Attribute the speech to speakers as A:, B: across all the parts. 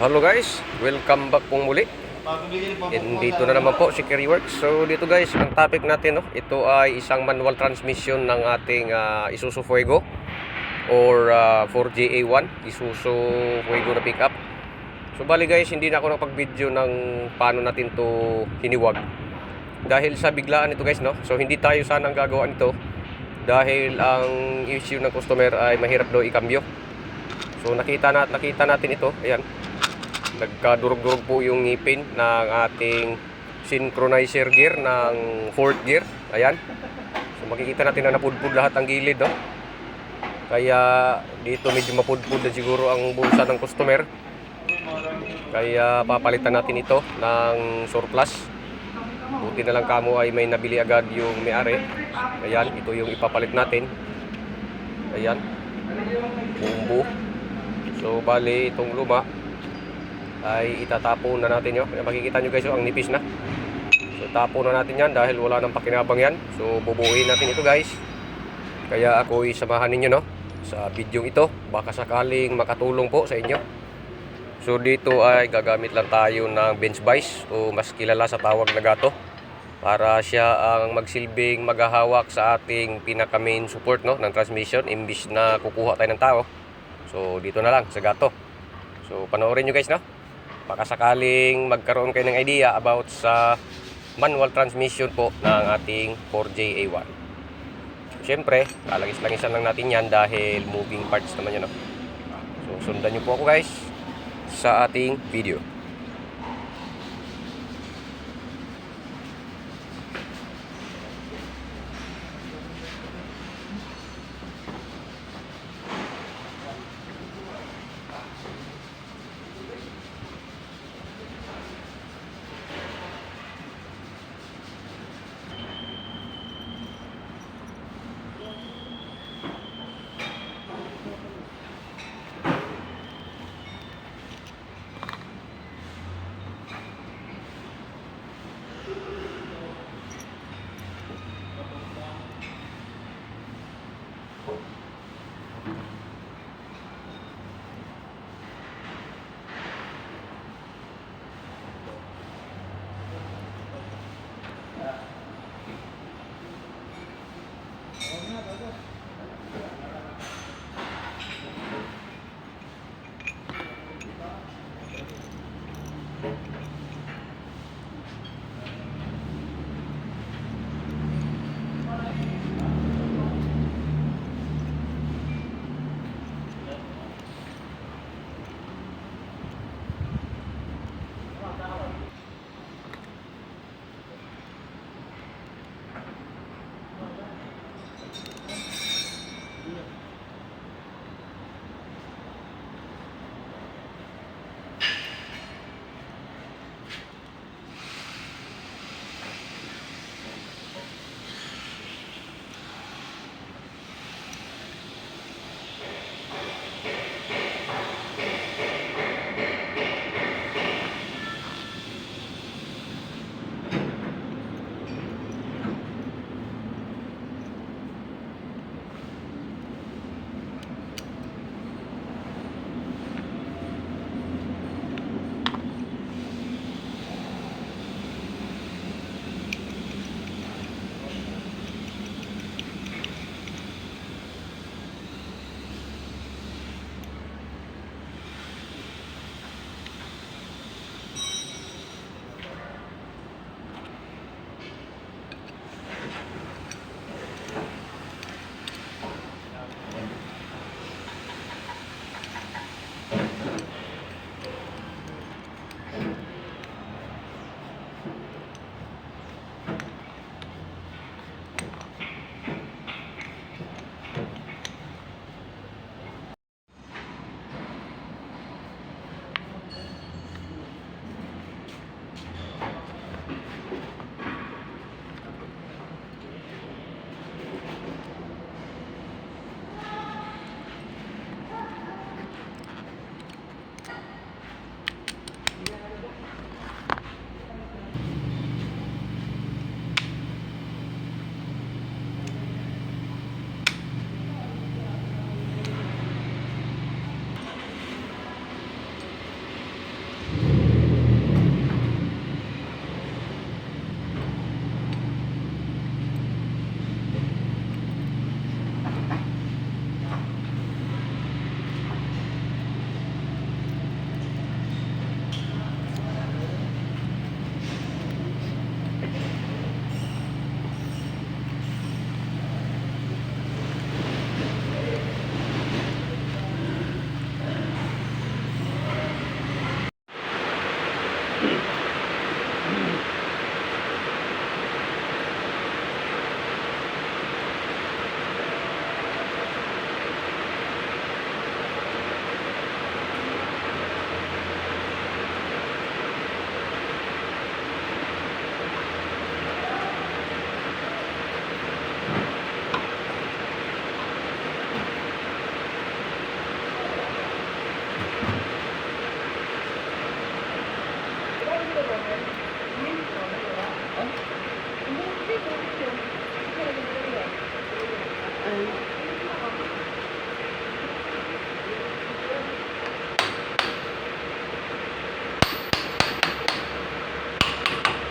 A: Hello guys, welcome back pong muli. And dito na naman po si Carryworks. So dito guys, ang topic natin ito ay isang manual transmission ng ating Isuzu Fuego or 4JA1 Isuzu Fuego na pickup. So bali guys, hindi na ako nakapag-video ng paano natin to hiniwag. Dahil sa biglaan ito guys, no. So hindi tayo sanang gagawa nito dahil ang issue ng customer ay mahirap daw ikambyo. So nakita natin ito, ayan. Nagkadurog-durog po yung ngipin ng ating synchronizer gear ng 4th gear. Ayan. So makikita natin na napudpud lahat ang gilid, no? Kaya dito medyo mapudpud na siguro ang bulsa ng customer. Kaya papalitan natin ito ng surplus. Buti na lang kamo ay may nabili agad yung may-ari. Ayan, ito yung ipapalit natin. Ayan. Bumbu. So bali itong luma ay itatapon na natin yun. Makikita nyo guys, ang nipis na. So tapon na natin yan dahil wala nang pakinabang yan. So bubuuin natin ito guys. Kaya ako'y samahan ninyo, no, sa video ito. Baka sakaling makatulong po sa inyo. So dito ay gagamit lang tayo ng bench vise o mas kilala sa tawag na gato. Para siya ang magsilbing maghahawak sa ating pinaka main support, no, ng transmission. Imbis na kukuha tayo ng tao. So dito na lang sa gato. So panoorin nyo guys, no. Baka sakaling magkaroon kayo ng idea about sa manual transmission po ng ating 4JA1. Siyempre, lalangis-langisan lang natin yan dahil moving parts naman yun, no? So sundan nyo po ako guys sa ating video.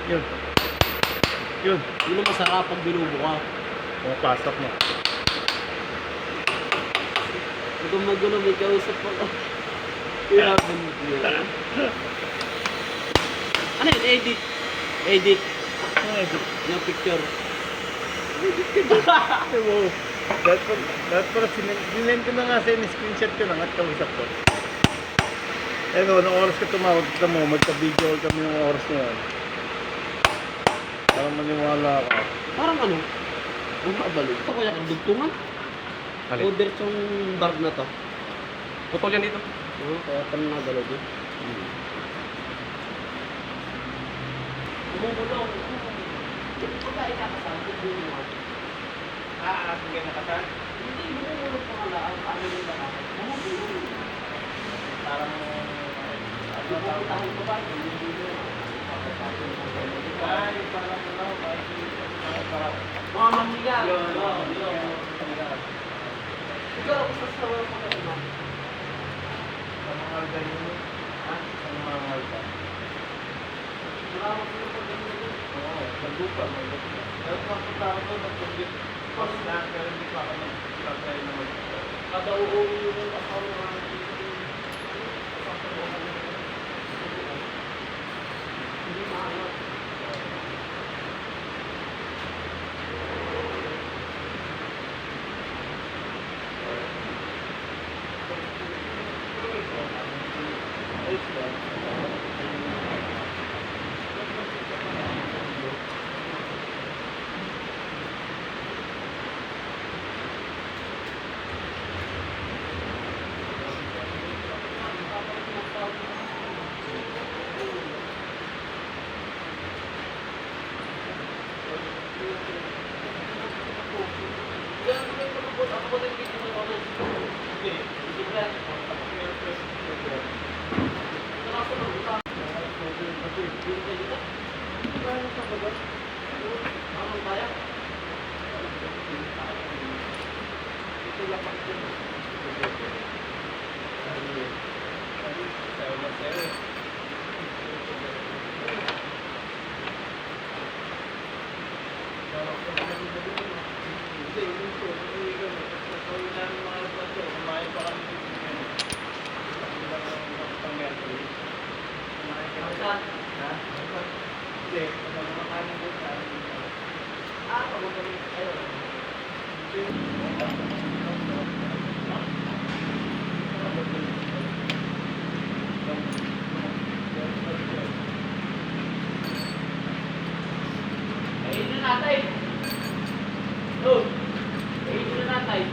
B: Yun. Yun.
C: Yun ang masarap pag binubo ka.
B: Pumapasok mo.
C: Huwag kang magulo, may kausap ako. Kaya yun. Ano yun? Edit. Edit.
B: Ano ito?
C: Yung picture.
B: Wow. Dapat pala sinend ko na nga sa screenshot ko na nga at kausap ko. Eh no, nung oras ka tumawag, kita mo, magka-video kami ng oras na yan. Parang maniwala ka.
C: Parang ano? Ang kabalik. Ito kaya kang dugtungan?
A: Alin?
C: Order yung bag na to.
A: Putol yan dito.
C: Oo, kaya ka na nagalaw din. Bumubulong. Pagka ikakasal, bumubulong.
B: Sige nakasal?
C: Hindi, bumubulong pa nga lang. Ano yung lahat? Bumubulong.
B: Parang...
C: Bumubulong ko ba?
B: Ay, parang ano, parang...
C: Mga mamigal.
B: Yun.
C: Ikaw, gusto sa wala mo ka naman.
B: Sa mga alda yun. Ha? Sa mga alda.
C: Maraming sila pag ganun.
B: Oo, sa lupa. Pero mapunta ako doon, nag-compute. Pas na, pero hindi pa ako nag-try na mag-try.
C: Kada uuwi yung asawa ng hindi maangat. Ayun na natin. Oh, ayun na natin.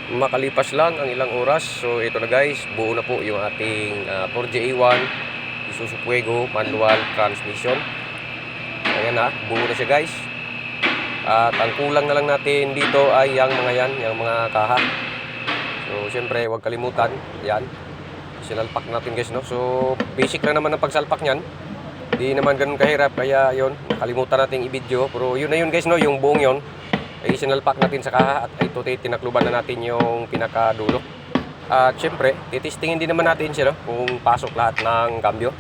A: Makalipas lang ang ilang oras, so ito na guys, buo na po yung ating 4JA1 Isuzu Fuego manual transmission. Ayan na, buo na siya guys. At ang kulang na lang natin dito ay yung mga kaha. So syempre huwag kalimutan, yan, sinalpak natin guys, no? So basic lang naman ang pagsalpak niyan, di naman ganun kahirap, kaya yun, nakalimutan natin i-video. Pero yun na yun guys, no? Yung buong yun ay sinalpak natin sa kaha at ito tinakluban na natin yung pinakadulo. At syempre, titistingin din naman natin siya, no? Kung pasok lahat ng cambio.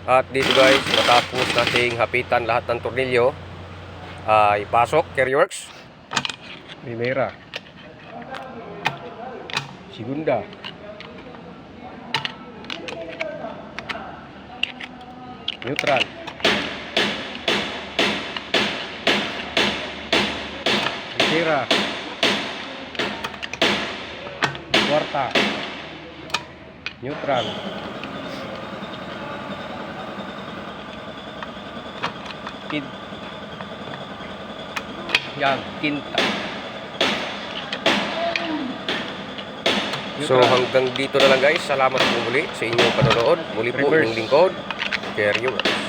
A: At dito guys, matapos nating hapitan lahat ng tornilyo, ay pasok, Carryworks. Primera. Segunda. Neutral. Tercera. Cuarta. Neutral. Yan, quinta. So hanggang dito na lang guys. Salamat po muli sa inyong panonood. Muli po yung lingkod, Carryworks.